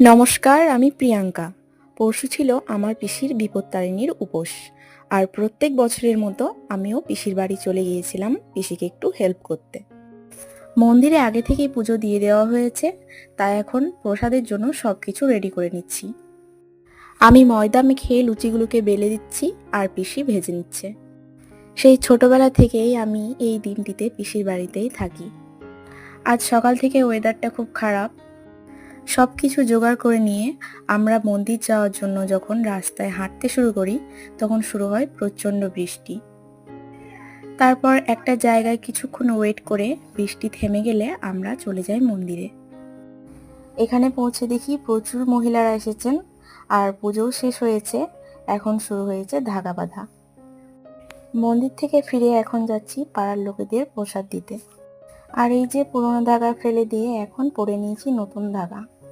নমস্কার, আমি প্রিয়াঙ্কা। পরশু ছিল আমার পিসির বিপত্তারিণীর উপোস। আর প্রত্যেক বছরের মতো আমিও পিসির বাড়ি চলে গিয়েছিলাম পিসিকে একটু হেল্প করতে। মন্দিরে আগে থেকেই পুজো দিয়ে দেওয়া হয়েছে, তাই এখন প্রসাদের জন্য সবকিছু রেডি করে নিচ্ছি। আমি ময়দা মেখে লুচিগুলোকে বেলে দিচ্ছি আর পিসি ভেজে নিচ্ছে। সেই ছোটবেলা থেকেই আমি এই দিনটিতে পিসির বাড়িতেই থাকি। আজ সকাল থেকে ওয়েদারটা খুব খারাপ। সবকিছু জোগাড় করে নিয়ে আমরা মন্দির যাওয়ার জন্য যখন রাস্তায় হাঁটতে শুরু করি, তখন শুরু হয় প্রচণ্ড বৃষ্টি। তারপর একটা জায়গায় কিছুক্ষণ ওয়েট করে বৃষ্টি থেমে গেলে আমরা চলে যাই মন্দিরে। এখানে পৌঁছে দেখি প্রচুর মহিলারা এসেছেন আর পুজোও শেষ হয়েছে। এখন শুরু হয়েছে ধাগা বাঁধা। মন্দির থেকে ফিরে এখন যাচ্ছি পাড়ার লোকেদের প্রসাদ দিতে। আর এই যে পুরোনো ধাগা ফেলে দিয়ে এখন পরে নিয়েছি নতুন ধাগা।